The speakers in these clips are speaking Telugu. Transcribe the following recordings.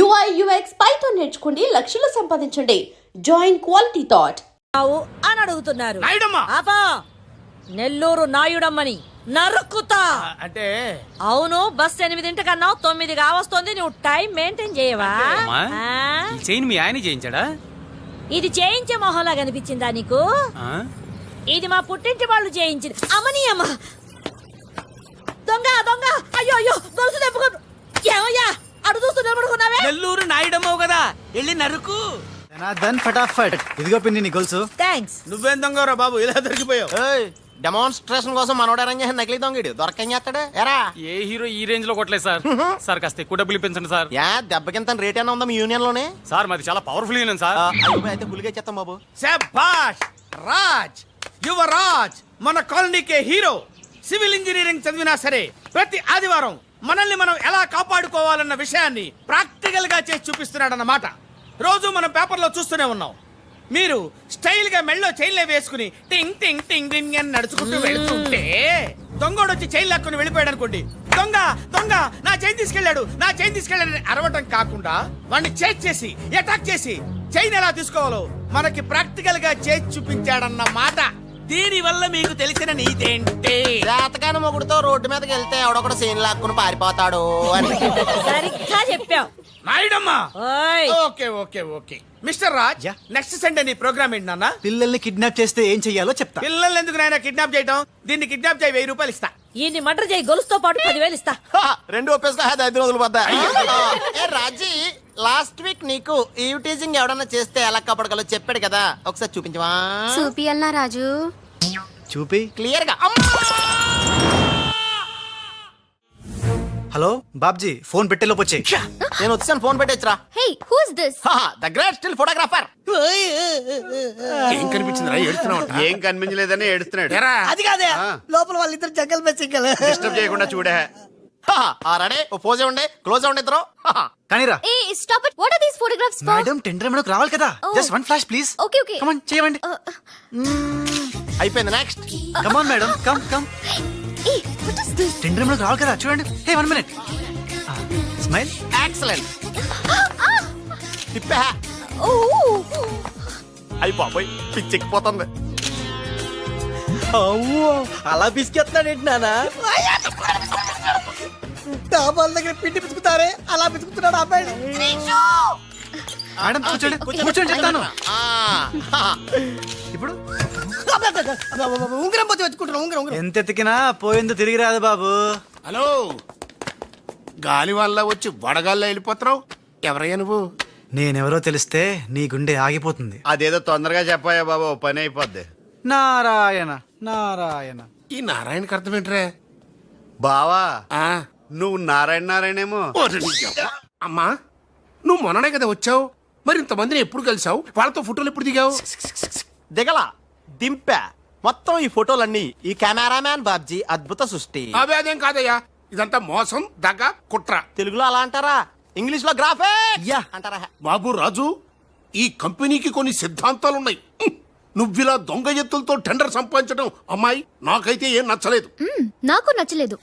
UI UX పైథాన్ నేర్చుకోండి, లక్షలు సంపాదించండి. Join quality thought. అని అడుగుతున్నారు. ఆపా నెల్లూరు నాయుడమ్మని నరుక్కుతా అంటే అవును. బస్ 8 9 కావస్తుంది. నువ్వు టైం మెయింటైన్ చేయవా? ఈ చైన్ మీ ఆయన చేయించాడా? ఇది చేయించే మొహంలా కనిపించిందా నీకు? ఇది మా పుట్టింటి వాళ్ళు చేయించింది. అమ్మని అమ్మ దొంగ దొంగ. అయ్యో అయ్యో గొలుసు తెప్పుకో. ఏమయ్యా అడు చూస్తూ నిలబడుకున్నావే? నెల్లూరు నాయుడమ్మవు కదా, వెళ్ళి నరుకు. ఫటాఫట్ ఇదిగో పిన్ని నీ గొలుసు. థ్యాంక్స్. నువ్వేం దొంగరా బాబు, ఇలా దొరికిపోయావు? డెమాన్స్ట్రేషన్ కోసం మనోడు అరేంజ్ చేసిన నకిలీ దొంగడు దొరకం చేస్తాడు. ఎరా ఏ హీరో ఈ రేంజ్ లో కొట్టలేదు సార్. సార్ కాస్త ఎక్కువ డబ్బులు ఇప్పించండి సార్. యా దెబ్బకింత రేట్ అయినా ఉందా మీ యూనియన్ లోనే? సార్ మాది చాలా పవర్ఫుల్ యూనియన్ సార్. అయితే గులిగా చేస్తాం బాబు. శభాష్ రాజ్, యువరాజ్, మన కాలనీకే హీరో. సివిల్ ఇంజనీరింగ్ చదివినా సరే ప్రతి ఆదివారం మనల్ని మనం ఎలా కాపాడుకోవాలన్న విషయాన్ని ప్రాక్టికల్ గా చేసి చూపిస్తున్నాడన్నమాట. రోజు మనం పేపర్లో చూస్తూనే ఉన్నాం. మీరు స్టైల్ గా మెళ్ళో చైన్లే వేసుకుని టింగ్ టింగ్ టింగ్ టింగ్ అని నడుచుకుంటూ వెళ్తుంటే దొంగోడు వచ్చి చైన్ లాక్కుని వెళ్ళిపోయాడు అనుకోండి. దొంగ దొంగ నా చైన్ తీసుకెళ్లాడు, నా చైన్ తీసుకెళ్లాడని అరవటం కాకుండా వాడిని చేజ్ చేసి అటాక్ చేసి చైన్ ఎలా తీసుకోవాలో మనకి ప్రాక్టికల్ గా చేసి చూపించాడన్న మాట. దీని వల్ల మీకు తెలిసిన నీతేంటి? జాతకాన మొగుడుతో రోడ్డు మీదకి వెళ్తే ఎవడొకడు సీన్ లాక్కుని పారిపోతాడు అని. సరిగ్గా చెప్పావు నాయుడమ్మా. ఓయ్ okay okay okay mister Raj, next Sunday నీ ప్రోగ్రామ్ ఏంటి నాన్న? పిల్లల్ని కిడ్నాప్ చేస్తే ఏం చెయ్యాలో చెప్తా. పిల్లల్ని ఎందుకు నాయన కిడ్నాప్ చేయటం? దీన్ని కిడ్నాప్ చేయి, 1000 రూపాయలు ఇస్తా. ఈయన్ని మటర్ చేయి, గొలుసుతో పాటు 10,000 ఇస్తా. రెండు ఒప్పేసుకో, 5 రోజులు పడ్డా. ఏ రాజీ, లాస్ట్ వీక్ నీకు ఈవ్ టీజింగ్ ఎవడన్నా చేస్తే ఎలా కాపాడగలో చెప్పాడు కదా, ఒకసారి చూపించవా? చూపియల్నా రాజు? చూపి. క్లియర్ గా. హలో బాబ్జీ, ఫోన్ పెట్టేలోపు వచ్చాయి. నేను వచ్చాను, ఫోన్ పెట్టేచ్చరా. Hey, who is this? The great still photographer. ఏం కనిపించిందిరా? ఏడుస్తున్నావు? ఏం కనిపించలేదని ఏడుస్తున్నాడు. అది కాదే, లోపల వాళ్ళిద్దరు జంగల్ మే సింగల్. డిస్టర్బ్ చేయకుండా చూడే. రెడీ, ఓ పోజ్ ఇవ్వండి, క్లోజ్ అవ్వండి ఇద్దరు. కానీరా ఏ stop it. What are these photographs for? Madam, tender మనకు రావాలి కదా. Just one flash please. Okay okay. Come on, చేయండి. అయిపోయింది, next. Come on madam, come come. ఏ వాట్ ఇస్ దిస్? టెండర్ మనకు రావాలి కదా, చూడండి. Hey 1 minute. స్మైల్. ఎక్సలెంట్. తిప్పా. ఓ అయి బాబోయ్, పిచ్చెక్కిపోతుంది. అలా బిస్కెత్తాడేంటి నానా? డాబాల దగ్గర పిండి పిసుకుతారే, అలా పిసుకుతున్నాడు అబ్బాయి. మేడం కూర్చోండి, కూర్చోండి చెప్తాను. ఇప్పుడు ఉంగరం పోతే వెతుకుంటున్నా. ఉంగరం ఎంత ఎతికినా పోయిందో తిరిగి రాదు బాబు. హలో, గాలి వల్ల వచ్చి వడగాల్లో వెళ్ళిపోతున్నావు. ఎవరయ్యా నువ్వు? నేనెవరో తెలిస్తే నీ గుండె ఆగిపోతుంది. అదేదో తొందరగా చెప్పాయా బాబు, పని అయిపోద్ది. నారాయణ నారాయణ. ఈ నారాయణకి అర్థం ఏంట్రే? బావా, నువ్వు నారాయణ నారాయణేమో. అమ్మా, నువ్వు మొన్ననే కదా వచ్చావు, మరి ఇంతమందిని ఎప్పుడు కలిసావు? వాళ్ళతో ఫోటోలు ఎప్పుడు దిగావు? దిగల, దింపా. మొత్తం ఈ ఫోటోలన్నీ ఈ కెమెరామ్యాన్ బాబ్జీ అద్భుత సృష్టి. అవే అదేం కాదయ్యా, ఇదంతా మోసం, దగ్గ, కుట్ర. తెలుగులో అలా అంటారా, ఇంగ్లీష్ లో గ్రాఫే అంటారా? బాబు రాజు, ఈ కంపెనీకి కొన్ని సిద్ధాంతాలున్నాయి. నువ్విలా దొంగ ఎత్తులతో టెండర్ సంపాదించడం అమ్మాయి నాకైతే ఏం నచ్చలేదు. నాకు నచ్చలేదు.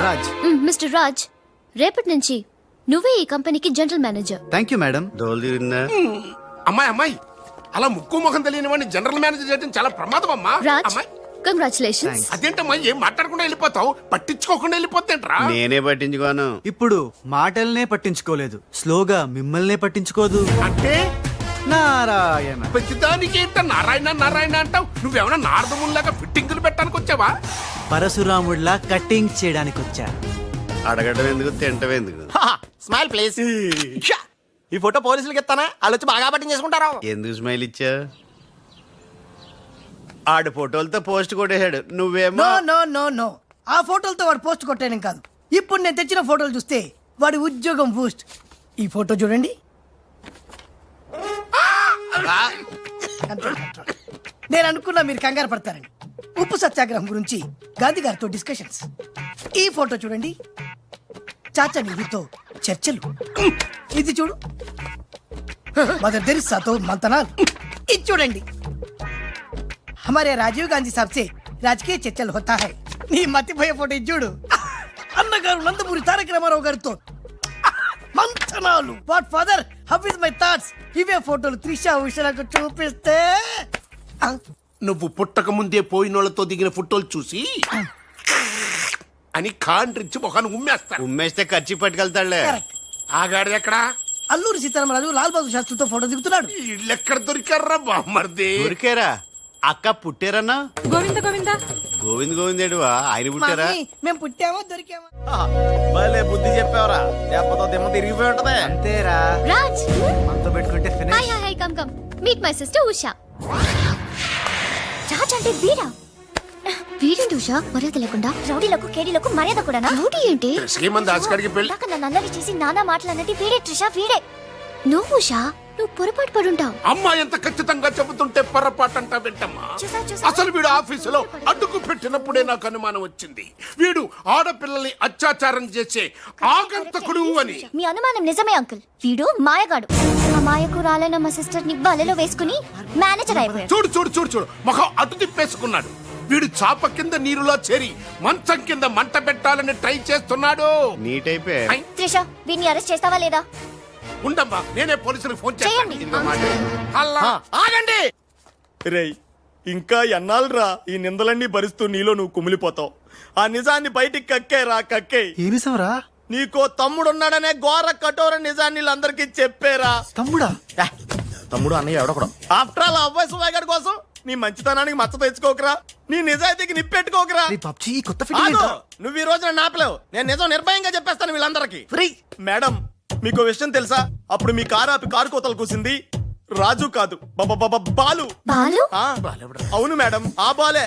రాజ్. మిస్టర్ రాజ్, రేపటి నుంచి నువ్వే ఈ కంపెనీకి general manager. Thank you madam. అమ్మాయి అమ్మాయి, అలా ముక్కు ముఖం తెలియని వాడిని జనరల్ మేనేజర్ చేయడం చాలా ప్రమాదం అమ్మా. రాజ్, అమ్మాయి, కంగ్రాచులేషన్స్. అదేంటమ్మా, ఏం మాట్లాడకుండా వెళ్ళిపోతావు? పట్టించుకోకుండా వెళ్ళిపోతేంట్రా? నేనే పట్టించుకోను. ఇప్పుడు మాటల్నే పట్టించుకోలేదు, స్లోగా మిమ్మల్నే పట్టించుకోదు. అంటే నారాయణ. ప్రతిదానికి ఏంట నారాయణ నారాయణ అంటావు? నువ్వేమన్నా నారదముల్లాగా ఫిట్టింగులు పెట్టడానికి వచ్చావా? పరశురాముడిలా కటింగ్ చేయడానికి వచ్చా. అడగడం ఎందుకు, తింటం ఎందుకు? Smile please. ఈ ఫోటో పోలీసులకి ఇస్తానా, వాళ్ళు వచ్చి బాగా పట్టింగ్ చేసుకుంటారు. ఎందుకు స్మైల్ ఇచ్చా? ఆడు ఫోటోలతో పోస్ట్ కొట్టేశాడు, నువ్వేమో. నో నో నో నో, ఆ ఫోటోలతో వాడు పోస్ట్ కొట్టేయడం కాదు. ఇప్పుడు నేను తెచ్చిన ఫోటోలు చూస్తే వాడి ఉద్యోగం బూస్ట్. ఈ ఫోటో చూడండి. నేను అనుకున్నా మీరు కంగారు పడతారని. ఉప్పు సత్యాగ్రహం గురించి గాంధీ గారితో డిస్కషన్స్. ఈ ఫోటో చూడండి, చాచా నెహ్రూతో చర్చలు. ఇది చూడు, మదర్ తెరిసాతో మంతనాలు. ఇది చూడండి, हमारे राजीव गांधी साहब से राजकीय चर्चल होता है. నీ మతిపోయే ఫోటో ఇది చూడు. అన్నగారు నందమూరి తారక రామారావు గారితో మంచనాలు. What father, how is my thoughts? ఇవే ఫోటోలు త్రిష ఉషలకు చూపిస్తే నువ్వు పుట్టక ముందే పోయినోళ్లతో దిగిన ఫోటోలు చూసి అని కాండ్రించి మొహాన్ని ఉమ్మేస్తాను. ఉమ్మేస్తే ఖర్చు పట్టుకెళ్తాడులే. ఆగాడు ఎక్కడా? అల్లూరి సీతారామరాజు లాల్ బహదూర్ శాస్త్రితో ఫోటో దిగుతున్నాడు. వీళ్ళెక్కడ దొరికారా బామ్మర్ది? దొరికారా? అక్క పుట్టారన్నా? గోవింద గోవింద గోవింద్ గోవిందేడువా ఆయన పుట్టారా? మమ్మీ, మేము పుట్టామో దొరికామో. భలే బుద్ధి చెప్పావరా. లేకపోతే దిమ్మ తిరిగిపోయి ఉంటదే. అంతేరా, రాజ్ మనతో పెట్టుకుంటే hi finish. Hi hi come come meet my sister Usha. Raj అంటే వీడా? వీడేంటి ఉషా మర్యాద లేకుండా? రౌడీలకు కేడీలకు మర్యాద కూడానా? రౌడీ ఏంటి? శ్రీమంత్ దాస్కడికి పెళ్లి. ఇందాక నన్ను అల్లరి చేసి నానా మాటలన్నది వీడే ట్రిషా, వీడే. నువ్వు ఉషా, నువ్వు పొరపాటు పడుంటావు. అమ్మా ఎంత ఖచ్చితంగా చెబుతుంటే పొరపాటంట వింటమ్మా. చూసా. అసలు వీడు ఆఫీసులో అడ్డుకు పెట్టినప్పుడే నాకు అనుమానం వచ్చింది. వీడు ఆడపిల్లల్ని అత్యాచారం చేసే ఆగంతకుడు అని. మీ అనుమానం నిజమే అంకుల్. వీడు మాయగాడు. ఆ మాయకు రాలైన మా సిస్టర్ ని బలలో వేసుకుని మేనేజర్ అయిపోయాడు. చూడు చూడు చూడు చూడు మొహం అటు తిప్పేసుకున్నాడు. వీడు చాప కింద నీరులో చేరి మంచం కింద మంట పెట్టాలని ట్రై చేస్తున్నాడు. నీట్ అయిపోయి. ఐ, త్రిష, వీడిని అరెస్ట్ చేస్తావా లేదా? ఉండమ్మా నేనే పోలీసులకు ఫోన్ చేస్తాను. చేయండి. ఇదిగో మాట. అల్లా. ఆగండి రేయ్, ఇంకా ఎన్నాళ్ళరా ఈ నిందలన్నీ భరిస్తూ నీలో నువ్వు కుమిలిపోతావు. ఆ నిజాన్ని బయటికి కక్కేరా, కక్కే. ఏ నిజంరా? నీకో తమ్ముడున్నాడనే ఘోర కఠోర నిజాన్ని వీళ్ళందరికీ చెప్పేరా. తమ్ముడా? తమ్ముడు అన్నయ్య ఎవడొకడు. ఆఫ్టర్ ఆల్ అవ్వాయి సువాగడ్ కోసం నీ మంచితనానికి మచ్చ తెచ్చుకోకరా, నీ నిజాయితీకి నిప్పెట్టుకోకరా. రే పబ్జీ ఈ కొత్త ఆగు! ఫిట్టింగ్. నువ్వు ఈ రోజున నాపలేవు. నేను నిజం నిర్భయంగా చెప్పేస్తాను వీళ్ళందరికీ. మేడం, మీకు విషయం తెలుసా? అప్పుడు మీ కారు ఆపి కారు కోతలు కూసింది రాజు కాదు, బాలు. బాలు? ఆ, అవును మేడం, ఆ బాలే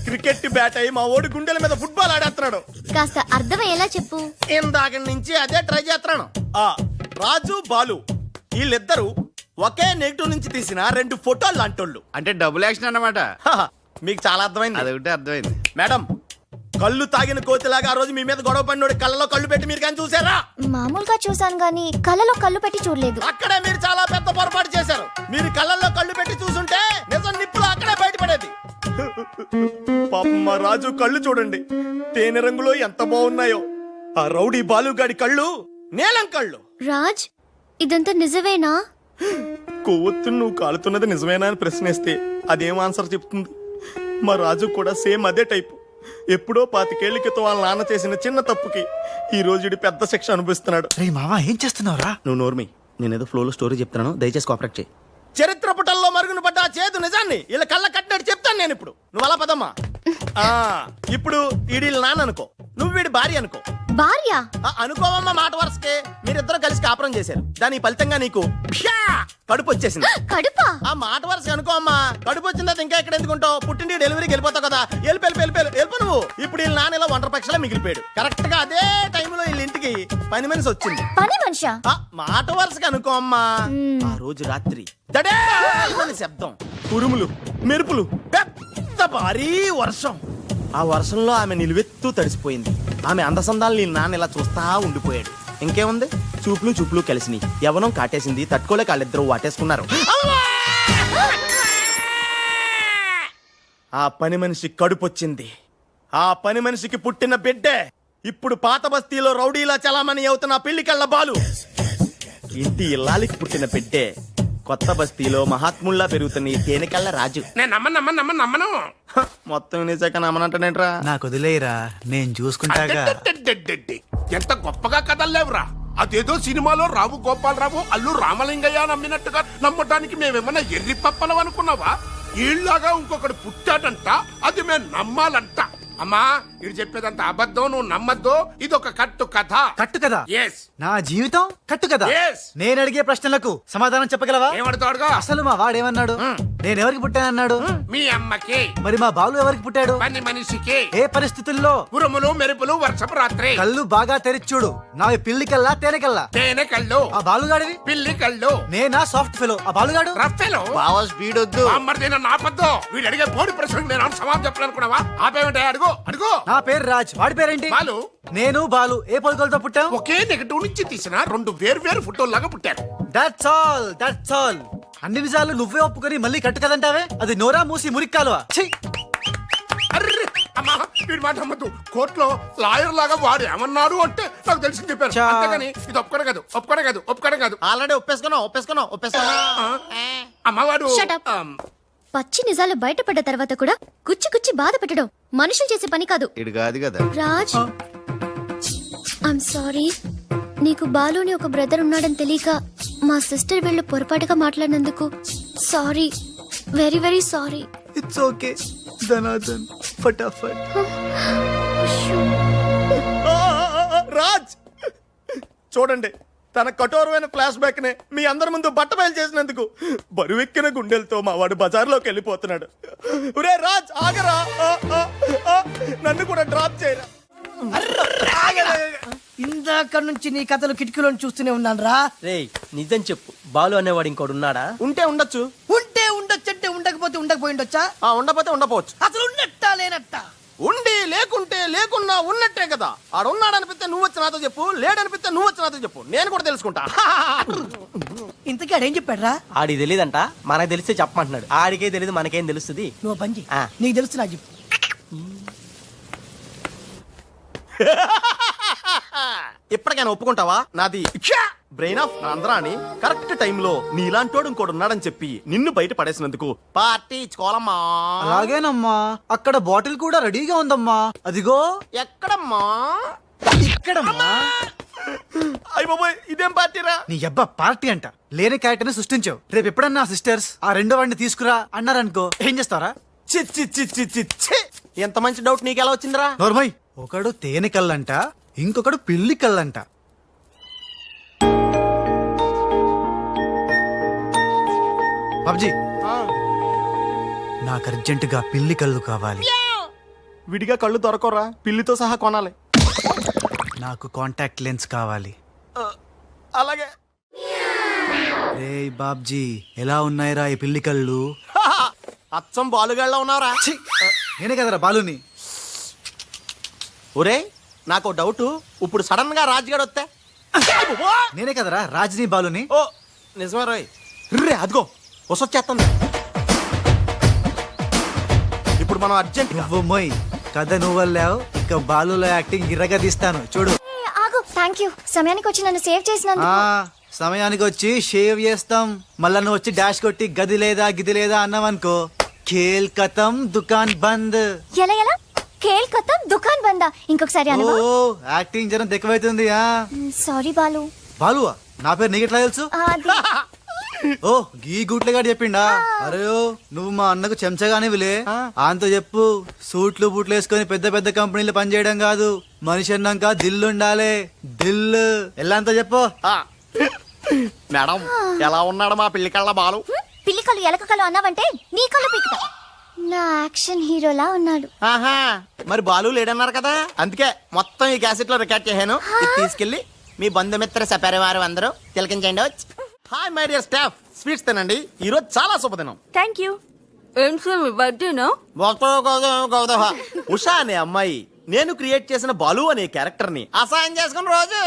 క్రికెట్ బ్యాట్ అయి మా ఓడి గుండెల మీద ఫుట్బాల్ ఆడేస్తున్నాడు. కాస్త అర్థమయ్యేలా చెప్పు. ఇందాక నుంచి అదే ట్రై చేస్తున్నాను. ఆ రాజు బాలు వీళ్ళిద్దరూ ఒకే నెగిటివ్ నుంచి తీసిన 2 ఫోటోలు లాంటోళ్ళు. అంటే డబుల్ యాక్షన్ అన్నమాట. హహ, మీకు చాలా అర్థమైంది. అదొకటి అర్థమైంది. మేడం, కళ్ళు తాగిన కోతిలాగా ఆ రోజు మీ మీద గొడవ పడినోడి కళ్ళలో కళ్ళు పెట్టి మీరు కానీ చూసారా? మామూలుగా చూసాను గానీ కళ్ళలో కళ్ళు పెట్టి చూడలేదు. అక్కడే మీరు చాలా పెద్ద పొరపాటు చేశారు. మీరు కళ్ళల్లో కళ్ళు పెట్టి చూసుంటే నిజం నిప్పులు అక్కడే బయటపడేది. పాపం మా రాజు కళ్ళు చూడండి, తేనె రంగులో ఎంత బాగున్నాయో. ఆ రౌడీ బాలుగాడి కళ్ళు నీలం కళ్ళు. రాజ్, ఇదంతా నిజమేనా? కొవ్వొత్తు నువ్వు కాలుతున్నది నిజమేనా అని ప్రశ్నిస్తే అదేం ఆన్సర్ చెప్తుంది? మా రాజు కూడా సేమ్ అదే టైపు. ఎప్పుడో 25 ఏళ్ల క్రితం వాళ్ళ నాన్న చేసిన చిన్న తప్పుకి ఈ రోజు ఈడు పెద్ద శిక్ష అనుభవిస్తున్నాడు. రే మావా ఏం చేస్తున్నావురా? నువ్వు నోర్మి, నేనేదో ఫ్లోలో స్టోరీ చెప్తున్నాను, దయచేసి కోఆపరేట్ చేయి. చరిత్ర పుటల్లో మరుగున పడ్డ ఆ చేదు నిజాన్ని ఇలా కళ్ళ కట్టినట్టు చెప్తాను నేను ఇప్పుడు. నువ్వు అలా పదమ్మా. ఇప్పుడు ఈడి నాన్న అనుకో, నువ్వు వీడి భార్య అనుకో. భార్య? అనుకోవమ్మా, మాట వరుసకే మీరిద్దరు కలిసి కాపురం చేశారు. దాని ఫలితంగా నీకు ప్యా కడుపు వచ్చేసింది. కడుపా? ఆ మాట వరుసగా అనుకో అమ్మా. కడుపు వచ్చిన తర్వాత ఇంకా ఎక్కడ ఎందుకుంటావు? పుట్టింటి డెలివరీకి వెళ్ళిపోతావు కదా. వెళ్ళిపో నువ్వు. ఇప్పుడు వీళ్ళ నాన్న ఇలా 100 పక్షలా మిగిలిపోయాడు. కరెక్ట్ గా అదే టైంలో వీళ్ళ ఇంటికి పని మనిషి వచ్చింది. పని మనిషా? మాట వరుసగా అనుకో అమ్మా. ఆ రోజు రాత్రి దడే అని శబ్దం, ఉరుములు, మెరుపులు, పెద్ద భారీ వర్షం. ఆ వర్షంలో ఆమె నిలువెత్తు తడిసిపోయింది. ఆమె అందసందాలు నీ నాన్న ఇలా చూస్తా ఉండిపోయాడు. ఇంకేముంది, చూపులు కలిసినాయి. యవనం కాటేసింది, తట్టుకోలేక వాళ్ళిద్దరూ వాటేసుకున్నారు. ఆ పని మనిషి కడుపొచ్చింది. ఆ పని మనిషికి పుట్టిన బిడ్డే ఇప్పుడు పాత బస్తీలో రౌడీలా చలామణి అవుతున్న పెళ్లికళ్ళ బాలు. ఇంటి ఇల్లాలికి పుట్టిన బిడ్డే కొత్త బస్తీలో మహాత్ముల్లా పెరుగుతున్న ఈ తేనెకళ్ళ రాజు. నేను నమ్మను. మొత్తం నిజాక నమ్మనంటానేట్రా? నాకు వదిలేయరా, నేను చూసుకుంటాగా. అడ్డడ్డడ్డడ్డడ్డి. ఎంత గొప్పగా కథలు లేవురా. అదేదో సినిమాలో రావు గోపాలరావు అల్లు రామలింగయ్య నమ్మినట్టుగా నమ్మటానికి మేమేమన్నా ఎర్రి పప్పలం అనుకున్నావా? ఈళ్ళగా ఇంకొకడు పుట్టాడంట, అది మేము నమ్మాలంట. అమ్మా, ఇది చెప్పేదంత అబద్ధం, నువ్వు నమ్మద్దు. ఇది ఒక కట్టు కథ. కట్టు కదా? ఎస్. నా జీవితం కట్టు కదా? Yes. నేను అడిగే ప్రశ్నలకు సమాధానం చెప్పగలవా? ఏమడతాడుగా? అసలు మా వాడేమన్నాడు? నేను ఎవరికి పుట్టానన్నాడు? మీ అమ్మకి. మరి మా బాలు ఎవరికి పుట్టాడు? పని మనిషికి. ఏ పరిస్థితుల్లో? ఉరుములు మెరుపులు వర్షపు రాత్రి. కళ్ళు బాగా తెరిచూడు. నావి పిల్లి కల్లా తేనె కల్లా? తేనె కళ్ళు. ఆ బాలుగాడివి? పిల్లి కళ్ళు. నేనా సాఫ్ట్ ఫెలో? ఆ బాలుగాడు రఫెలో. బావా స్పీడ్ వద్దు. అమ్మర్దైనా నాపద్దు. వీడు అడిగే బోడి ప్రశ్నకు నేను సమాధానం చెప్పాలనుకున్నావా? ఆపేమిటే? అడుగు. నా పేరు రాజ్, వాడి పేరేంటి? బాలు. నేను బాలు ఏ పొలికలతో పుట్టాం? ఒకే నెగటివ్ నుంచి తీసిన 2 వేరు ఫోటోల్లాగా పుట్టారు. That's all. అన్ని నిజాలు నువ్వే ఒప్పుకొని మళ్ళీ కట్టు కదంటావే? అది నోరా మూసి మురిక్కాలువా? ఛీ! అర్రే, అమ్మా వీడి మాట నమ్మద్దు. కోర్టులో లాయర్ లాగా వాడు ఏమన్నాడు అంటే నాకు తెలిసి చెప్పారు. చా. అంతేగాని ఇది ఒప్పుకోనే కాదు. ఆల్రెడీ ఒప్పేసుకున్నా. అమ్మవాడు Shut up. పచ్చి నిజాలు బయటపడ్డ తర్వాత కూడా గుచ్చి గుచ్చి బాధ పెట్టడం మనుషులు చేసే పని కాదు. ఇడు కాదు కదా. Raj I'm sorry. నీకు బాలుని ఒక బ్రదర్ ఉన్నాడని తెలియక మా సిస్టర్ వీళ్ళు పొరపాటుగా మాట్లాడినందుకు sorry, very very sorry. It's okay ధనాధన్ ఫటాఫట్. రాజ్ చూడండి, తన కఠోరమైన ఫ్లాష్ బ్యాక్ నే మీ అందరి ముందు బట్టబయలు చేసినందుకు బరువెక్కిన గుండెలతో మా వాడు బజార్లోకి వెళ్ళిపోతున్నాడు. ఒరే రాజ్ ఆగరా, నన్ను కూడా డ్రాప్ చేయరా. ఇందాక నుంచి నీ కథలు కిటికీలో చూస్తూనే ఉన్నాను రా. రేయ్ నిజం చెప్పు, బాలు అనేవాడు ఇంకోడు ఉన్నాడా? ఉంటే ఉండొచ్చు, ఉంటే ఉండొచ్చంటే ఉండకపోతే ఉండకపోయి ఉండొచ్చా? ఉండపోతే ఉండపోవచ్చు. అసలు ఉన్నట్టా లేనట్టా? ఉండి లేకుంటే లేకున్నా ఉన్నట్టే కదా. ఆడున్నాడనిపిస్తే నువ్వు వచ్చి నాతో చెప్పు, లేడనిపిస్తే నువ్వు వచ్చి నాతో చెప్పు, నేను కూడా తెలుసుకుంటా. ఇంతకీ ఆడేం చెప్పాడు రా? ఆడికి తెలియదంట, మనకు తెలిస్తే చెప్పమంటున్నాడు. ఆడికే తెలియదు, మనకేం తెలుస్తుంది? నువ్వు పని చెయ్యి. ఆ. నీకు తెలుసు నాకు చెప్పు. ఇప్పటికైనా ఒప్పుకుంటావా? నాది బ్రెయిన్ ఆఫ్ ఆంధ్రా అని కరెక్ట్ టైంలో నీలాంటోడు ఇంకోటి ఉన్నాడని చెప్పి నిన్ను బయట పడేసినందుకు పార్టీ ఇచ్చుకోవాలమ్మా. అలాగేనమ్మా, అక్కడ బాటిల్ కూడా రెడీగా ఉందమ్మా. అదిగో ఎక్కడమ్మా? ఇక్కడమ్మా. అయ్య బాబోయ్, ఇదేం పార్టీరా? నీ అబ్బా పార్టీ అంట లేని క్యారెక్టర్ ని సృష్టించావు. రేపు ఎప్పుడన్నా సిస్టర్స్ ఆ రెండో వాడిని తీసుకురా అన్నారనుకో, ఏం చేస్తారా? చి చి చి చి చి చి. ఎంత మంచి డౌట్ నీకెలా వచ్చిందిరా? నోర్మయ్, ఒకడు తేనె కళ్ళంట, ఇంకొకడు పిల్లి కళ్ళంట. బాబ్జీ, నాకు అర్జెంటుగా పిల్లి కళ్ళు కావాలి. విడిగా కళ్ళు దొరకరా, పిల్లితో సహా కొనాలి. నాకు కాంటాక్ట్ లెన్స్ కావాలి. అలాగే. రే బాబ్జీ, ఎలా ఉన్నాయిరా ఈ పిల్లి కళ్ళు? అచ్చం బాలుగాళ్ళ ఉన్నారా? ఛీ, నేనే కదరా బాలుని. ఒరే నాకు డౌట్, ఇప్పుడు సడన్ గా రాజుగాడు వస్తే? నేనే కదరా రాజ్ని బాలుని. ఓ నిజమే రోయ్. రే అదిగో వసొచ్చేస్తుంది. ఇప్పుడు మనం అర్జెంట్ నువ్వు మొయ్ కథ నువ్వు వెళ్ళావు, ఇక బాలులో యాక్టింగ్ గిర్రగా తీస్తాను చూడు. ఆగు, థ్యాంక్ యూ. సమయానికి వచ్చి నన్ను సేవ్ చేసినందుకు. సమయానికి వచ్చి షేవ్ చేస్తాం. మళ్ళా నువ్వు వచ్చి డాష్ కొట్టి గది లేదా గిది లేదా అన్నావనుకో, ఖేల్ కతం దుకాన్ బంద్. ఎలా ఎలా? కేల్ కథం దుకాన్ బందా? ఇంకొకసారి అను. ఓ యాక్టింగ్ జనం ఎక్కువైతుంది. సారీ బాలు. బాలువా? నా పేరు నీకెట్లా తెలుసు? అది ఓ గీ గుట్లగాడు చెప్పిండా? అరే ఓ, నువ్వు మా అన్నకు చెంచగానే విలే. ఆయనతో చెప్పు, సూట్లు బూట్లు వేసుకొని పెద్ద పెద్ద కంపెనీలు పనిచేయడం కాదు, మనిషి అన్నాక దిల్లు ఉండాలి. దిల్లు ఎల్లంతా చెప్పు. మేడం ఎలా ఉన్నాడు మా పిల్లి కళ్ళ బాలు? పిల్లి కళ్ళు ఎలక కళ్ళు అన్నావంటే నీ కళ్ళు పీకుతా. నా యాక్షన్ హీరోలా ఉన్నాడు. ఆహా, మరి బాలు లేడన్నారు కదా, అందుకే మొత్తం ఈ క్యాసెట్ లో రికార్డ్ చేశాను. ఇది తీసుకెళ్లి మీ బంధుమిత్ర సపరివారు అందరూ తిలకించండి. Hi my dear staff, sweets తినండి, ఈ రోజు చాలా శుభదినం. Thank you. ఏం సార్ మీ బర్త్డేనా? ఉషా అనే అమ్మాయి నేను క్రియేట్ చేసిన బాలు అనే క్యారెక్టర్ ని అసహాయం చేసుకున్న రోజు.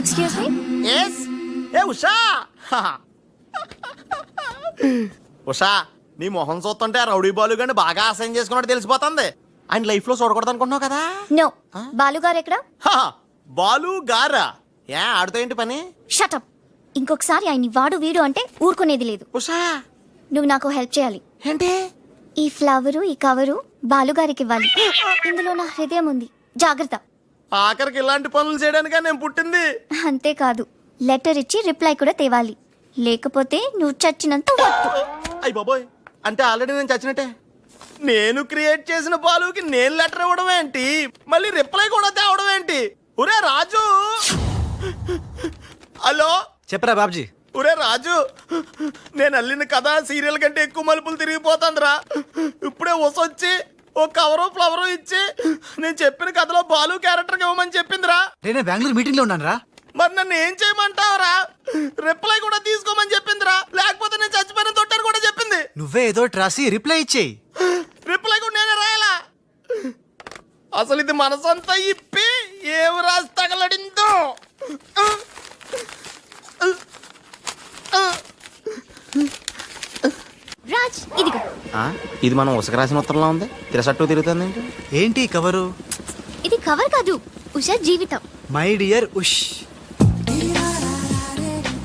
Excuse me. ఎస్. ఏ ఉషా, ఉషా నీ మొహం చూస్తుంటే ఆ రౌడీ బాలు గాని బాగా అసహాయం చేసుకున్నట్టు తెలిసిపోతుంది. ఆయన లైఫ్ లో చూడకూడదు అనుకుంటున్నావు కదా. నో. బాలు గారు ఎక్కడ? బాలు గారా? ఏ ఆడుతో ఏంటి పని? షటప్. ఇంకొకసారి ఆయన్ని వాడు వీడు అంటే ఊరుకునేది లేదు. ఉషా నువ్వు నాకు హెల్ప్ చేయాలి. ఏంటి? ఈ ఫ్లవరు ఈ కవరు బాలుగారికి ఇవ్వాలి. ఇందులో నా హృదయం ఉంది, జాగ్రత్త. ఆఖరికి ఇలాంటి పనులు చేయడానికే నేను పుట్టింది. అంతేకాదు, లెటర్ ఇచ్చి రిప్లై కూడా తేవాలి, లేకపోతే నువ్వు చచ్చినంత వద్దు. అయ్య బాబోయ్, అంటే ఆల్రెడీ నేను చచ్చినట్టే. నేను క్రియేట్ చేసిన బాలుకి నేను లెటర్ ఇవ్వడం ఏంటి, మళ్ళీ రిప్లై కూడా తేవడం ఏంటి? ఒరే రాజు. హలో చెప్పరా బాబ్జీ. ఒరే రాజు, నేను అల్లిన కథ సీరియల్ కంటే ఎక్కువ మలుపులు తిరిగిపోతుందిరా. ఇప్పుడే వసొచ్చి ఓ కవరు ఫ్లవరు ఇచ్చి నేను చెప్పిన కథలో బాలు క్యారెక్టర్ ఇవ్వమని చెప్పిందిరా. నేనే బెంగళూరు మీటింగ్ లో ఉన్నాను రా. మరి నన్ను ఏం చేయమంటావరా? రిప్లై కూడా తీసుకోమని చెప్పిందిరా, లేకపోతే నేను చచ్చిపోయిన తొట్టని కూడా చెప్పింది. నువ్వే ఏదో రాసి రిప్లై ఇచ్చేయి. రిప్లై కూడా నేనే రాయాలా? అసలు ఇది మనసంతా ఇప్పి ఏం రాసి తగలడిందో. రాజ్, ఇదిగో. ఇది మనం ఉసక రాసిన ఉత్తరంలో ఉంది తిరసట్టు తిరుగుతుంది ఏంటి? ఏంటి ఈ కవరు? ఇది కవర్ కాదు, ఉషా జీవితం. మై డియర్ ఉష్,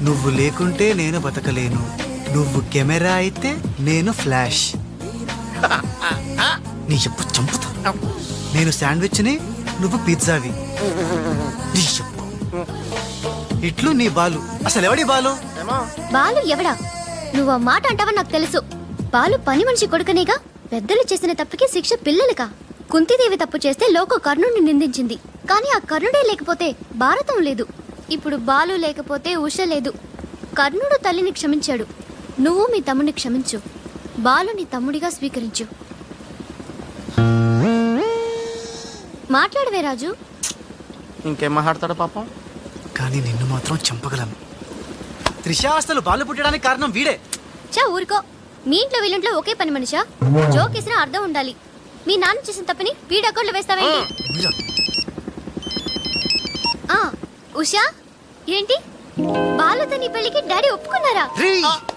నువ్వు లేకుంటే నేను బతకలేను. నువ్వు కెమెరా అయితే నేను ఫ్లాష్. నీ చెప్పు చంపుతా. నేను శాండ్విచ్ని, నువ్వు పిజ్జావి. నీ చెప్పు. ఇట్లు నీ బాలు. అసలు ఎవడి బాలు? బాలు ఎవడా? నువ్వు ఆ మాట అంటావని నాకు తెలుసు. బాలు పని మనిషి కొడుకనేగా. పెద్దలు చేసిన తప్పుకి శిక్ష పిల్లలకా? కుంతిదేవి తప్పు చేస్తే లోక కర్ణుడిని నిందించింది. కానీ ఆ కర్ణుడే లేకపోతే భారతం లేదు. ఇప్పుడు బాలు లేకపోతే ఉష లేదు. కర్ణుడు తల్లిని క్షమించాడు. నువ్వు మీ తమ్ముడిని క్షమించు. బాలుని తమ్ముడిగా స్వీకరించు. మాట్లాడవే రాజు. ఇంకేం మాట్లాడతాడు పాపం. కానీ నిన్ను మాత్రం చంపగలను. త్రిష అసలు బాలు పుట్టడానికి కారణం వీడే. చా ఊరుకో. మీ ఇంట్లో వీళ్ళింట్లో ఒకే పని మనిషా? జోక్ వేసిన అర్థం ఉండాలి. మీ నాన్న చేసిన తప్పని వీడి అకౌంట్లో వేస్తావేంటి? ఆ, ఉషా ఏంటి బాలుతో నీ పెళ్లికి డాడీ ఒప్పుకున్నారా?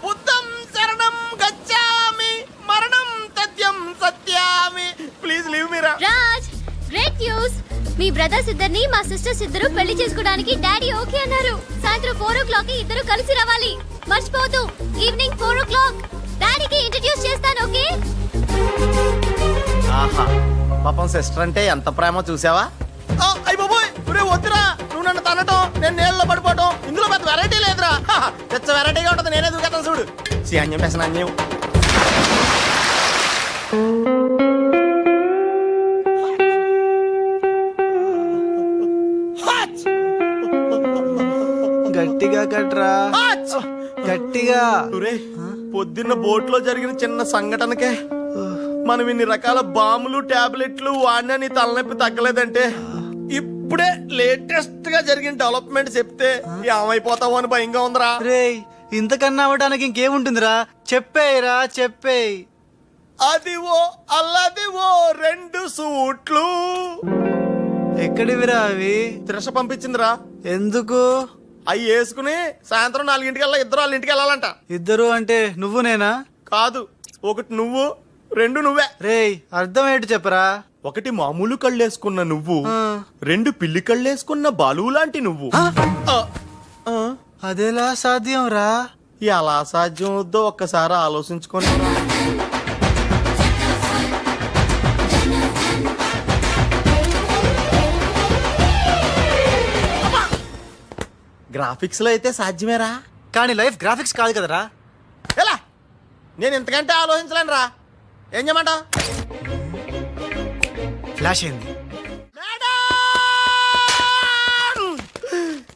బుద్ధం శరణం గచ్చామి, మరణం తథ్యం సత్యామి. ప్లీజ్ లీవ్ మీ రా. Raj, great news. మీ బ్రదర్స్ ఇద్దరిని మా సిస్టర్స్ ఇద్దరు పెళ్లి చేసుకోవడానికి డాడీ ఓకే అన్నారు. సాయంత్రం 4 o'clock ఇద్దరు కలిసి రావాలి. మర్చిపోవద్దు. ఈవినింగ్ 4 o'clock డాడీకి ఇంట్రడ్యూస్ చేస్తాను. ఓకే? ఆహా, పాపం సిస్టర్ అంటే ఎంత ప్రేమో చూసావా? అయ్య బాబోయ్, ఒరే వద్దురా. నువ్వు నన్ను తనటం, నేను నీళ్ళలో పడిపోవటం, ఇందులో పెద్ద వెరైటీ లేదురా. పెద్ద వెరైటీగా ఉంటుంది. నేనే దూకేస్తాను చూడు. అన్యం పేసిన అన్యం. గట్టిగా కట్రా, గట్టిగా. ఒరే, పొద్దున్న బోట్లో జరిగిన చిన్న సంఘటనకే మనం ఇన్ని రకాల బాంబులు టాబ్లెట్లు వాడినా నీ తలనొప్పి తగ్గలేదంటే ఇప్పుడే లేటెస్ట్ గా జరిగిన డెవలప్మెంట్ చెప్తే ఏమైపోతావు అని భయంగా ఉందిరా. రేయ్, ఇంతకన్నా అవ్వడానికి ఇంకేముంటుందిరా? చెప్పేయరా, చెప్పేయ్. అదివో అల్లదివో 2 సూట్లు. ఎక్కడివిరా అవి? త్రిష పంపించిందిరా. ఎందుకు? అవి వేసుకుని సాయంత్రం 4 ఇద్దరు వాళ్ళ ఇంటికి వెళ్ళాలంట. ఇద్దరు అంటే నువ్వు నేనా? కాదు, 1 నువ్వు, 2 నువ్వే. రేయ్, అర్థం ఏంటి చెప్పరా? 1 మామూలు కళ్ళేసుకున్న నువ్వు, 2 పిల్లి కళ్ళేసుకున్న బాలు లాంటి నువ్వు. అదెలా సాధ్యం రా? ఎలా సాధ్యం వద్దో ఒక్కసారి ఆలోచించుకొని. గ్రాఫిక్స్ లో అయితే సాధ్యమేరా, కానీ లైఫ్ గ్రాఫిక్స్ కాదు కదరా. ఎలా? నేను ఇంతకంటే ఆలోచించలేను రా. ఏం చేయమంటావు? ఫ్లాష్ అయింది.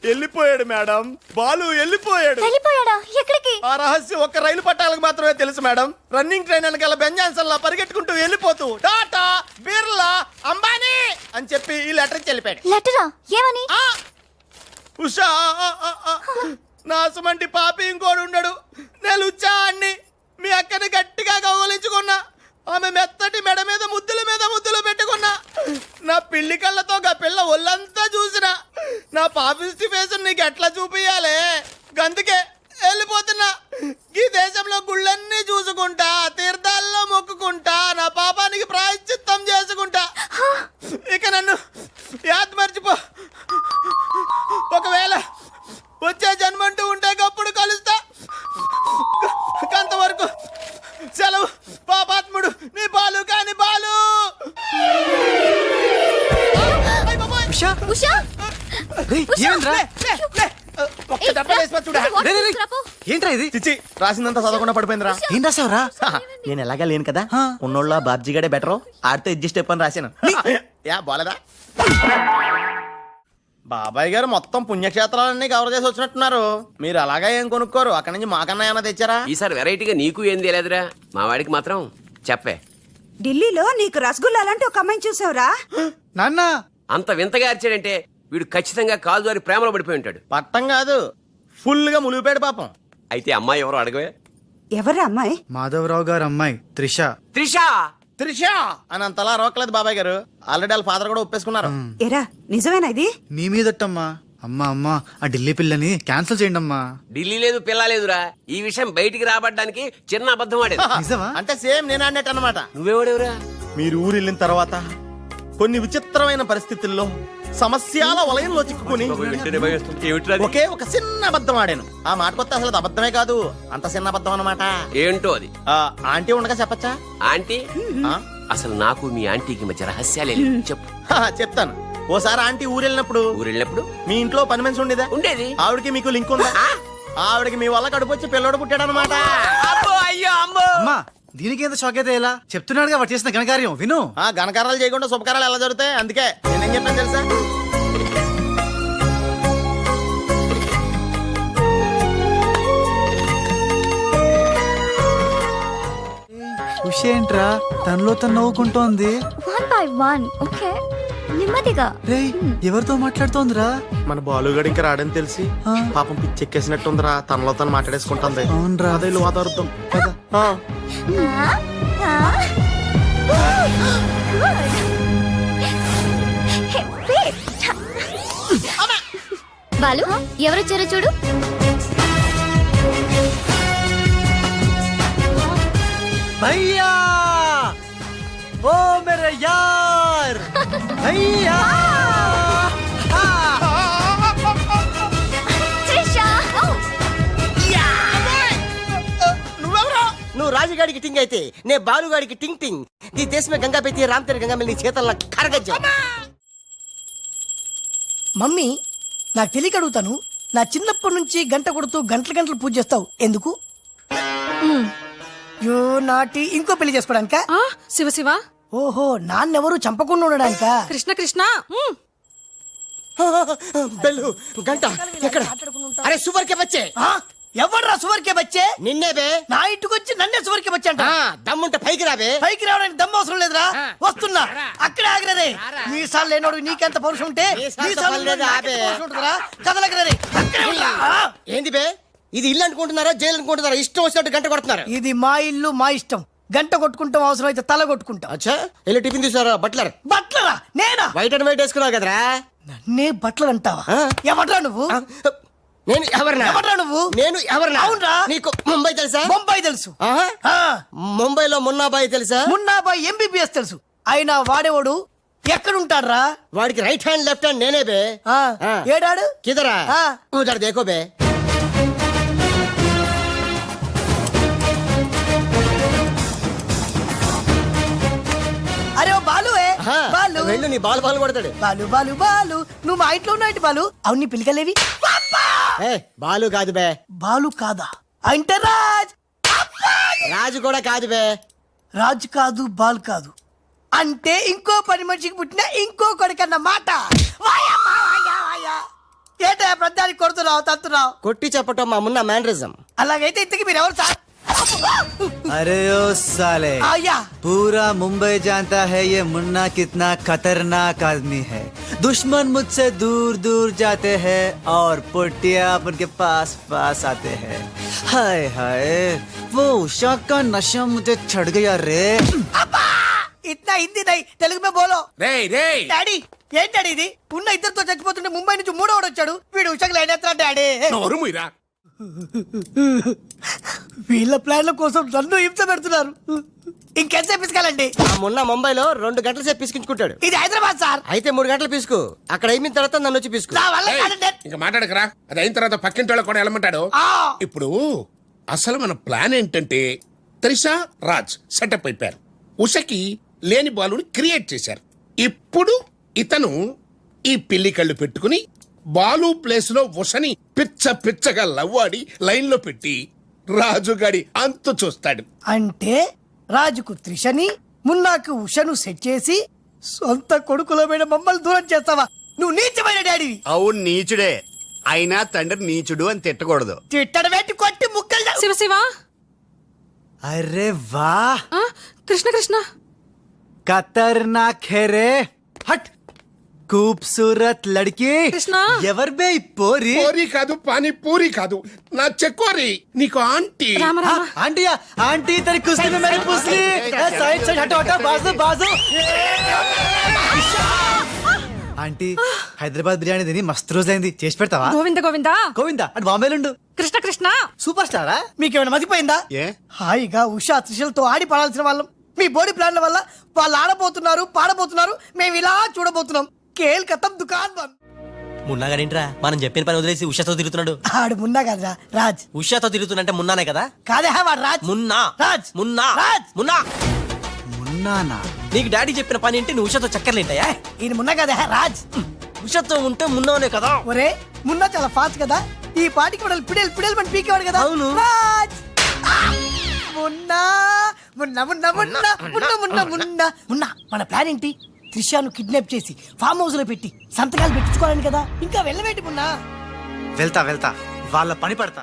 వెళ్ళిపోయాడు మేడం. బాలు వెళ్ళిపోయాడు. వెళ్ళిపోయాడా? ఎక్కడికి? ఆ రహస్యం ఒక్క రైలు పట్టాలకు మాత్రమే తెలుసు మేడం. రన్నింగ్ ట్రైన్ వెనకాల బెంజాన్సన్ లా పరిగెట్టుకుంటూ వెళ్ళిపోతూ టాటా, బిర్లా, అంబానీ అని చెప్పి ఈ లెటర్ ఇచ్చి వెళ్ళిపోయాడు. లెటరా? ఏమని? ఉషా, నాసుమంటి పాపి ఇంకోడు ఉండడు. నేను ఉచ్చాన్ని మీ అక్కని గట్టిగా కౌగలించుకున్నా. ఆమె మెత్తటి మెడ మీద ముద్దులు పెట్టుకున్నా. నా పిల్లి కళ్ళతో గా పిల్ల ఒళ్ళంతా చూసినా. నా పాపిస్టి ఫేస్ నీకు ఎట్లా చూపియాలే? గందుకే వెళ్ళిపోతున్నా. ఈ దేశంలో గుళ్ళన్నీ చూసుకుంటా, తీర్థాల్లో మొక్కుకుంటా, నా పాపానికి ప్రాయశ్చిత్తం చేసుకుంటా. ఇక నన్ను యాద్ మర్చిపో. ఒకవేళ వచ్చే జన్మంటూ ఉంటే అప్పుడు కలుస్తా. అంతవరకు సెలవు. పాపాత్ముడు నీ బాలు కాని బాలు. ఉషా, ఉషా, రేయ్, ఏమైందిరా? ఒక్క దెబ్బ వేసిపో చూడా. ఏంట్రా ఇది? చిచి, రాసిందంతా చదవకుండా పడిపోయిందిరా. ఏం రాసావురా? నేను ఎలాగా లేను కదా, ఉన్నోళ్ళ బాబ్జీగాడే బెటరు, ఆడితే అడ్జస్ట్ అయిపోయి రాశాను. యా బాలేదా? బాబాయ్ గారు మొత్తం పుణ్యక్షేత్రాలన్నీ కవర్ చేసి వచ్చినట్టున్నారు. మీరు అలాగా ఏం కొనుక్కోరు? అక్కడి నుంచి మాకన్నా ఏమైనా తెచ్చారా? ఈసారి వెరైటీగా నీకు ఏం తెలియదురా, మా వాడికి మాత్రం చెప్పే. ఢిల్లీలో నీకు రసగుల్లా లాంటి ఒక అమ్మాయిని చూసావురా? నాన్న, అంత వింతగా అరిచాడంటే వీడు ఖచ్చితంగా కాలు జారి ప్రేమలో పడిపోయి ఉంటాడు. పట్టం కాదు, ఫుల్ గా ములిగిపోయాడు పాపం. అయితే అమ్మాయి ఎవరో అడగవే. ఎవరా అమ్మాయి? మాధవరావు గారు అమ్మాయి త్రిష. త్రిష అని అంతలా రోకలేదు బాబాయ్ గారు. ఆల్రెడీ వాళ్ళ ఫాదర్ కూడా ఒప్పేసుకున్నారు. ఎరా నిజమేనా ఇది? నీ మీదట్టమ్మా. అమ్మా అమ్మా ఆ ఢిల్లీ పిల్లని క్యాన్సిల్ చేయండి అమ్మా. ఢిల్లీ లేదు పిల్ల లేదురా, ఈ విషయం బయటికి రాబడ్డానికి చిన్న అబద్ధం ఆడేది. నిజమా? అంటే సేమ్ నేను అన్నట్టు అనమాట. నువ్వెవడెవరా? మీరు ఊరు వెళ్ళిన తర్వాత కొన్ని విచిత్రమైన పరిస్థితుల్లో సమస్యల వలయంలో చిక్కుకుని ఒకే ఒక చిన్న అబద్ధం ఆడాను. ఆ మాట కొత్త అసలు అది అబద్ధమే కాదు, అంత చిన్న అబద్ధం అన్నమాట. ఏంటో అది? ఆంటీ ఉండగా చెప్పచ్చా? ఆంటీ? ఆ? అసలు నాకు మీ ఆంటీకి మధ్య రహస్యాలే లేవు. చెప్పు. చెప్తాను. ఓసారి ఆంటీ ఊరు వెళ్ళినప్పుడు మీ ఇంట్లో పని మనిషి ఉండేదా? ఉండేది. ఆవిడకి మీకు లింక్ ఉందా? ఆవిడకి మీ వల్ల కడుపు వచ్చి పిల్లడు పుట్టాడు అనమాట. అమ్మా దీనికి ఎంత షాక్ అయితే ఎలా చెప్తున్నాడుగా వాడు చేసిన ఘనకార్యం విను. ఘనకారాలు చేయకుండా శుభకారాలు ఎలా జరుగుతాయి? అందుకే నేనేం చెప్పాను తెలుసా? ఖుషి ఏంట్రా తనలో తను నవ్వుకుంటోంది. 1 by 1 ఓకే నెమ్మదిగా. రేయ్ ఎవరితో మాట్లాడుతోందిరా? మన బాలుగాడు ఇంకా రాడని తెలిసి పాపం పిచ్చెక్కేసినట్టుందిరా, తనలో తను మాట్లాడేసుకుంటుంది. అవునరా. అదే వాతావరణం కదా. బాలు ఎవరొచ్చారో చూడు. భయ్యా ఓ మేరే యార్ భయ్యా. నువ్వు రాజుగాడికి టింగ్ అయితే నే బాలుగాడికి టింగ్ టింగ్. నీ దేశమే గంగా పెట్టి రామ్ తెర గంగా నీ చేతల్లో కరగజ్జా. మమ్మీ నాకు తెలియక అడుగుతాను, నా చిన్నప్పటి నుంచి గంట కొడుతూ గంటలు గంటలు పూజ చేస్తావు ఎందుకు? యో నాటి ఇంకో పెళ్లి చేసుకోవడానికా? శివ శివ. ఓహో నాన్నెవరు చంపకుండా ఉండడానికా? కృష్ణ కృష్ణ. బెల్లు గంట ఎక్కడ? అరే సువర్కే బచ్చే. ఎవడ్రా సువర్కే బచ్చే? నిన్నే బే. నా ఇంటికి వచ్చి నన్నే సువర్కే బచ్చే అంట. దమ్ముంటే పైకి రాబే. పైకి రావడానికి దమ్ము అవసరం లేదురా, వస్తున్నా. అక్కడే ఆగిరే. మీసాలు లేనోడు నీకెంత పౌరుషం ఉంటే కదలగరే. ఏంది బే ఇది? ఇల్లు అనుకుంటున్నారా జైలు అనుకుంటున్నారా? ఇష్టం వచ్చినట్టు గంట కొడుతున్నారు. ఇది మా ఇల్లు మా ఇష్టం. గంట కొట్టుకుంటాం, అవసరం అయితే తల కొట్టుకుంటాం. అచ్చా వెళ్ళి టిఫిన్ తీసారా? బట్లర్. బట్లరా? నేనా? వైట్ అండ్ వైట్ వేసుకున్నావు కదరా. నన్నే బట్లర్ అంటావా? ఎవడ్రా నువ్వు? నేను ఎవరినా? ఎవడ్రా నువ్వు? నేను ఎవరినా? అవునరా. నీకు ముంబై తెలుసా? ముంబై తెలుసు. ముంబైలో మున్నాబాయి తెలుసా? మున్నాబాయి ఎంబీబీఎస్ తెలుసు. అయినా వాడేవాడు ఎక్కడుంటాడ్రా? వాడికి రైట్ హ్యాండ్ లెఫ్ట్ హ్యాండ్ నేనే బే. ఏడాడు కిదరా ఉదర్ దేకో బే. అరే ఓ బాలు బాలు వెళ్ళు, నీ బాలు బాలు కొడతాడు. బాలు బాలు బాలు నువ్వు మా ఇంట్లో ఉన్నాయంటి బాలు. అవును నీ పిలికలేవి? బాలు కాదు బే. బాలు కాదా? అంటే రాజ్. రాజు కూడా కాదు బే. రాజు కాదు బాల్ కాదు అంటే ఇంకో పని మనిషికి పుట్టిన ఇంకో కొడుకన్న మాట. ఏటా ప్రధానికి కొడుతున్నావు తత్తున్నావు? కొట్టి చెప్పటం మా మున్న మేనరిజం. అలాగైతే ఇంతకి మీరు ఎవరు సార్? अरे ओ साले आया पूरा मुंबई जानता है ये मुन्ना कितना खतरनाक आदमी है. दुश्मन मुझसे दूर दूर जाते हैं और पुटिया उनके पास पास आते हैं. हाय हाय वो उषा का नशा मुझे चढ़ गया रे. ఇట్లా హిందీ నై తెలుగు మే బోలో. రేయ్ రేయ్ డాడీ ఏంటి డాడీ ఇది? ఉన్న ఇద్దరితో చచ్చిపోతుంటే ముంబై నుంచి మూడోడు వచ్చాడు. వీడు ఉషకు లైన్ ఎత్తా డాడీ. నోరుముయిరా. వీళ్ళ ప్లాన్ల కోసం నన్ను హింస పెడుతున్నారు. ఇంకెంతసేపు పిసుకాలండి? మొన్న ముంబైలో 2 గంటల సేపు పిసుకించుకుంటాడు. ఇది హైదరాబాద్ సార్. అయితే 3 గంటలు పిసుకు. అక్కడ అయిన తర్వాత నన్ను వచ్చి పిసుకు. నా వల్ల కాదండి. ఇంకా మాట్లాడకరా. అది అయిన తర్వాత పక్కింటి వాళ్ళు కూడా వెళ్ళమంటాడు. ఇప్పుడు అసలు మన ప్లాన్ ఏంటంటే త్రిషా రాజ్ సెటప్ అయిపోయారు. ఉషకి లేని బాలుని క్రియేట్ చేశారు. ఇప్పుడు ఇతను ఈ పిల్లి కళ్ళు పెట్టుకుని బాలు ప్లేస్ లో ఉషని పిచ్చ పిచ్చగా లవ్వాడి లైన్ లో పెట్టి రాజుగాడి అంతు చూస్తాడు. అంటే రాజుకు త్రిషని మున్నాకు ఉషను సెట్ చేసి సొంత కొడుకులమైన మమ్మల్ని దూరం చేస్తావా? నువ్వు నీచమైన డాడీ. అవును నీచుడే, అయినా తండ్రి నీచుడు అని తిట్టకూడదు. తిట్టడం పెట్టి కొట్టి ముక్కలు. శివ శివ. अरे वाह కృష్ణ కృష్ణ. खतरनाक है रे. हट खूबसूरत लड़की. కృష్ణ. ఎవర్ బే ఈ పోరి? పూరి కాదు పానీ పూరి కాదు నా చెక్కోరి. నీకు aunty. Rama Rama. Aunty aunty तेरी कुश्ती में मैंने पूछ ली. साइड साइड हटो हटो बाजू बाजू. ఆంటీ హైదరాబాద్ బిర్యానీ తిని మస్తు రోజులైంది, చేసి పెడతావా? గోవింద గోవింద గోవిందా అటు బాంబేలుండు. కృష్ణ కృష్ణ సూపర్ స్టారా? మీకేమైనా మతిపోయిందా? ఏ హాయిగా ఉషా త్రిషలతో ఆడి పాడాల్సిన వాళ్ళం మీ బాడీ ప్లాన్ల వల్ల వాళ్ళు ఆడబోతున్నారు పాడబోతున్నారు, మేము ఇలా చూడబోతున్నాం. కేల్ కథం దుకాన్ బంద్. మున్నాగానేంట్రా మనం చెప్పిన పని వదిలేసి ఉషాతో తిరుగుతున్నాడు? ఆడు మున్నా కదరా రాజ్. ఉషాతో తిరుగుతున్నంటే మున్నానే కదా? కాదే వాడు రాజ్. మున్నా రాజ్. మున్నా రాజ్. మున్నా. మున్నానా? నీకు డాడీ చెప్పిన పని ఏంటి? నువ్వు ఉషాతో చక్కర్లేంటాయా? ఈయన మున్నా కదే రాజ్. ఉషాతో ఉంటే మున్నానే కదా? ఒరే మున్నా చాలా ఫాస్ట్ కదా, ఈ పాటికి మనల్ని పిడేలు పిడేలు మన పీకేవాడు కదా. అవును. రాజ్. మున్నా మున్నా మున్నా మున్నా మున్నా మున్నా మున్నా మున్నా. మన ప్లాన్ ఏంటి? త్రిషాను కిడ్నాప్ చేసి ఫామ్ హౌస్ లో పెట్టి సంతకాలు పెట్టించుకోవాలని కదా. ఇంకా వెళ్ళవేంటి మున్నా? వెళ్తా వెళ్తా, వాళ్ళ పని పడతా.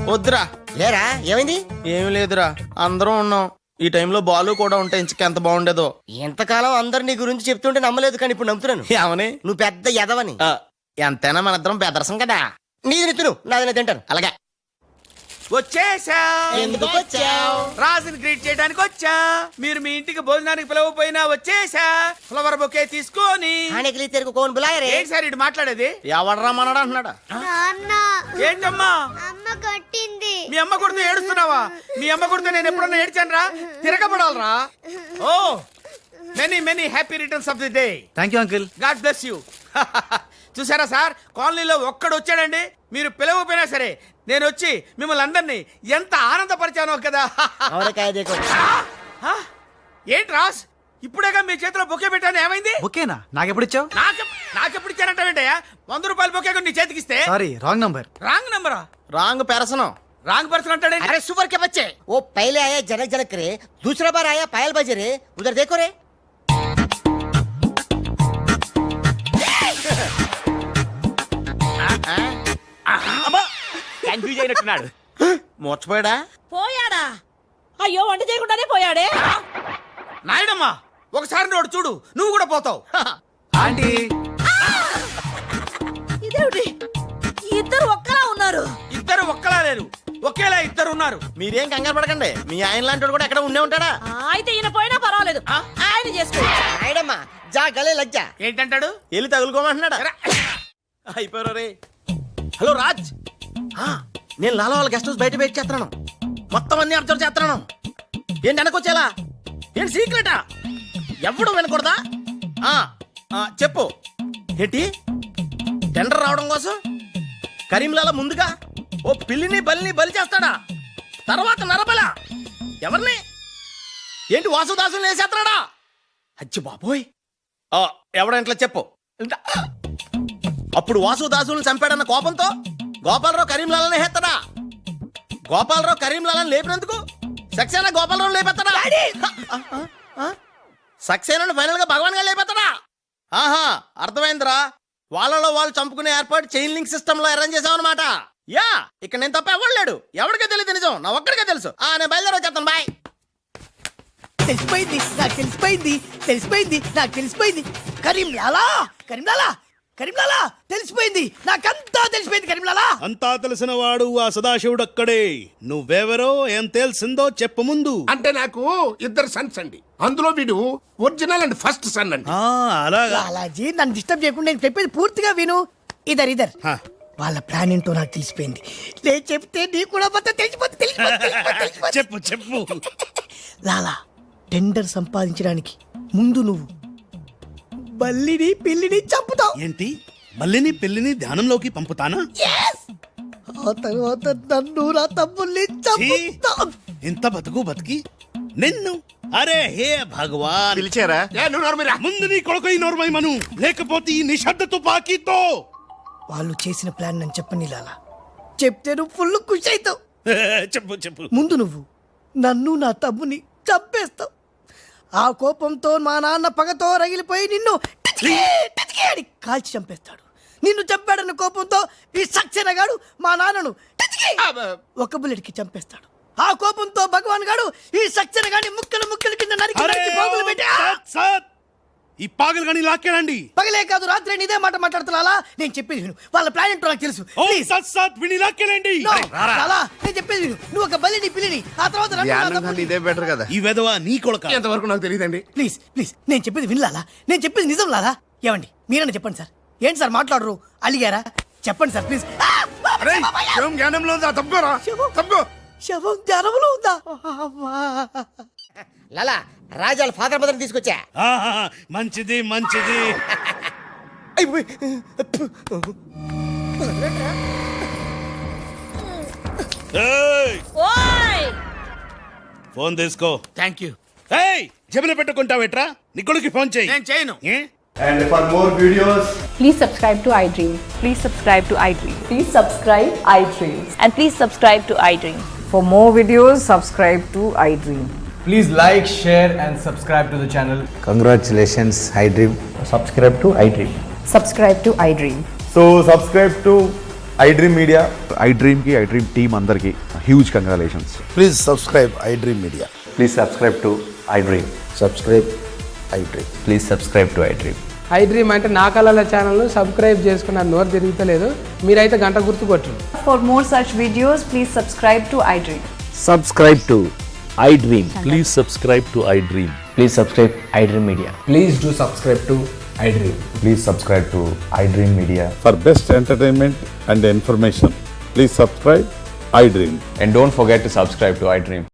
వద్దురా. లేరా ఏమైంది? ఏమి లేదురా, అందరం ఉన్నాం. ఈ టైంలో బాలు కూడా ఉంటే ఇంకెంత బాగుండేదో. ఎంతకాలం అందరు నీ గురించి చెప్తుంటే నమ్మలేదు, కానీ ఇప్పుడు నమ్ముతున్నాను. ఏమని? నువ్వు పెద్ద ఎదవని. ఎంతైనా మన ఇద్దరం బెదరసం కదా. నీది నిత్తును నాది తింటాను. అలాగే. వచ్చేసా. ఎందుకు వచ్చావు? రాజుని గ్రీట్ చేయడానికి వచ్చా. మీరు మీ ఇంటికి భోజనానికి పిలవపోయినా వచ్చేసా. ఫ్లవర్ బొకే తీసుకొని. ఆనెకిలి తెరుకు కోన్ బులాయరే. ఏంటి సార్ ఇటు మాట్లాడేది? ఎవడరా మనడా అంటున్నాడా? ఏంటమ్మా? అమ్మ కొట్టింది. మీ అమ్మ కొడితే ఏడుస్తున్నావా? మీ అమ్మ కొడితే నేను ఎప్పుడన్నా ఏడ్చాను రా? తిరగబడాలరా. Oh many many happy returns of the day. Thank you uncle. God bless you. చూసారా సార్, కాలనీలో ఒక్కడు వచ్చాడండి, మీరు పిలవపోయినా సరే నేను వచ్చి మిమ్మల్ని అందరినీ ఎంత ఆనందపరిచానో కదా. ఆవరకాయ దేకో. ఆ? ఏంటి రాస్, ఇప్పుడేగా మీ చేతిలో బొకే పెట్టాను, ఏమైంది? ఓకేనా? నాకెప్పుడు ఇచ్చావు? నాకెప్పుడు ఇచ్చానంటావేంటయ్యా? 100 రూపాయల బొకే నీ చేతికిస్తే. Sorry, wrong number. రాంగ్ నంబరా? రాంగ్ పెరసనం. రాంగ్ పర్సన్ అంటాడే. अरे सुपर के बच्चे, वो पहले आया जनक जनक रे, दूसरा बार आया पायल बजे रे, उधर देखो रे. కన్ఫ్యూజ్ అయినట్టున్నాడు. మోర్చిపోయాడా? పోయాడా? అయ్యో వంట చేయకుండానే పోయాడే. నాయుడమ్మా, ఒకసారి నోడు చూడు, నువ్వు కూడా పోతావు. ఆంటీ ఇదేమిటి ఇద్దరు ఒక్కలా ఉన్నారు? ఇద్దరు ఒక్కలా లేరు, ఒకేలా ఇద్దరు ఉన్నారు. మీరేం కంగారు పడకండి, మీ ఆయన లాంటి కూడా ఎక్కడ ఉండే ఉంటాడా. అయితే ఈయన పోయినా పర్వాలేదు, ఆయన చేసుకో. నాయడమ్మా జా గలే లజ్జా. ఏంటంటాడు? వెళ్ళి తగులుకోమంటున్నాడా? అయిపోయారు రే. హలో రాజ్, నేను లాలా వాళ్ళ గెస్ట్ హౌస్ బయట వెయిట్ చేస్తున్నాను. మొత్తం అన్ని అబ్జర్వ్ చేస్తున్నాను. ఏంటి వెనకొచ్చేలా? ఏంటి సీక్రెటా? ఎవడు వినకూడదా? చెప్పు. ఏంటి టెండర్ రావడం కోసం కరీంలాల ముందుగా ఓ పిల్లిని బలిని బలి చేస్తాడా? తర్వాత నరబల ఎవరిని? ఏంటి వాసుదాసుని వేసేస్తున్నాడా? అచ్చి బాబోయ్, ఎవడంట్లా చెప్పు. అప్పుడు వాసుదాసులను చంపాడన్న కోపంతో గోపాలరావు కరీంలాలని హేస్తాడా? గోపాలరావు కరీంలాలని లేపినందుకు సక్సేనా గోపాలరావు లేపెత్తాడా? సక్సేనాను ఫైనల్ గా భగవాన్ గా లేపెత్తాడా? ఆహా, అర్థమైందిరా. వాళ్ళలో వాళ్ళు చంపుకునే ఏర్పాటు చైన్ లింక్ సిస్టమ్ లో అరేంజ్ చేసామన్నమాట. యా, ఇక్కడ నేను తప్ప ఎవరు లేడు. ఎవరికే తెలియదు నిజం, నా ఒక్కడికే తెలుసు. నేను బయలుదేరి వచ్చేస్తాను. బాయ్. తెలిసిపోయింది నాకు, తెలిసిపోయింది తెలిసిపోయింది నాకు, తెలిసిపోయింది. కరీంలాలా కరీంలాలా కరీంలాలా తెలిసిపోయింది నాకంతా, తెలిసిపోయింది కరీంలాలా. అంతా తెలిసిన వాడు ఆ సదాశివుడు అక్కడే. నువ్వెవరో ఏం తెలిసిందో చెప్పు ముందు. అంటే నాకు ఇద్దరు సన్స్ అండి, అందులో వీడు ఒరిజినల్ అండ్ ఫస్ట్ సన్ అండి. అలాగా? లాలాజీ నన్ను డిస్టర్బ్ చేయకుండా నేను చెప్పేది పూర్తిగా విను. ఇదర్ వాళ్ళ ప్లాన్ ఏంటో నాకు తెలిసిపోయింది. నేను చెప్తే నీకు కూడా మొత్తం తెలిసిపోతుంది. చెప్పు చెప్పు. లాలా, టెండర్ సంపాదించడానికి ముందు నువ్వు బల్లిని పిల్లిని చంపుతావు. ఏంటి, మల్లిని పిల్లిని ధ్యానంలోకి పంపుతానా? ఆ తర్వాత నన్ను నా తమ్ముల్ని చంపుతావు. ఇంత బతికి నిన్ను, అరే హే భగవాన్. పిలిచారా? ముందు నీ కొడుకు ఈ నోర్మై మను, లేకపోతే ఈ నిశ్శబ్ద తుపాకీతో. వాళ్ళు చేసిన ప్లాన్ నన్ను చెప్పని లాలా, చెప్తే నువ్వు ఫుల్ ఖుషి అవుతావు. చెప్పు చెప్పు. ముందు నువ్వు నన్ను నా తమ్ముని చంపేస్తావు. ఆ కోపంతో మా నాన్న పగతో రగిలిపోయి నిన్ను టిచ్కి టిచ్కి అని కాల్చి చంపేస్తాడు. నిన్ను చంపాడన్న కోపంతో ఈ సక్సేనా గాడు మా నాన్నను టిచ్కి ఒక బుల్లెట్ కి చంపేస్తాడు. ఆ కోపంతో భగవాన్ గాడు ఈ సక్సేనా గాని ముక్కలు ముక్కలు కింద నరికి పోగులు పెట్టి ఈ పాగలు గాని లాక్కేనండి. పగలే కాదు రాత్రి ఇదే మాట మాట్లాడుతున్నా. నేను చెప్పేది విను, వాళ్ళ ప్లాన్ ఏంటో నాకు తెలుసు. నేను చెప్పేది విను. నువ్వు ఒక బలిని పిల్లిని, ఆ తర్వాత ఇదే బెటర్ కదా. ఈ వెధవ నీ కొడుక. ఎంతవరకు నాకు తెలియదండి. ప్లీజ్ ప్లీజ్ నేను చెప్పేది వినలాలా, నేను చెప్పేది నిజం లాలా. ఏమండి మీరన్నా చెప్పండి సార్. ఏంటి సార్ మాట్లాడరు? అలిగారా? చెప్పండి సార్ ప్లీజ్. అరే శవం జ్ఞానంలో ఉందా? తప్పుకోరా, తప్పుకో. శవం జ్ఞానంలో ఉందా? అమ్మా. లాలా రాజాల ఫాదర్ మదర్ తీసుకొచ్చా. ఆహా, మంచిది మంచిది. ఏయ్, ఓయ్ ఫోన్ తీసుకో. Thank you. ఏయ్, జబిన పెట్టుకుంటావేట్రా? నీ కొడుకు ఫోన్ చేయి. నేను చేయను. ఏ? And for more videos, Please subscribe to iDream. Please subscribe to iDream. Please subscribe iDream. And please subscribe to iDream. For more videos, subscribe to iDream. please like, share and subscribe to the channel. Congratulations I dream. Subscribe to iDream. Subscribe to iDream. So subscribe to I dream media. I dream కి ఐ డ్రీమ్ టీమ్ అందరికి huge congratulations. Please subscribe I dream media. Please subscribe to iDream. Subscribe I dream. Please subscribe to iDream. iDream అంటే నా కళల ఛానల్ను సబ్స్క్రైబ్ చేసుకున్న నోరు తిరుగుతలేదు. మీరైతే గంట గుర్తు కొట్టండి. For more such videos, please subscribe to iDream. Subscribe to I dream. Please subscribe to iDream. Please subscribe iDream Media. Please do subscribe to I dream. Please subscribe to iDream Media. For best entertainment and information please subscribe I dream. And don't forget to subscribe to iDream.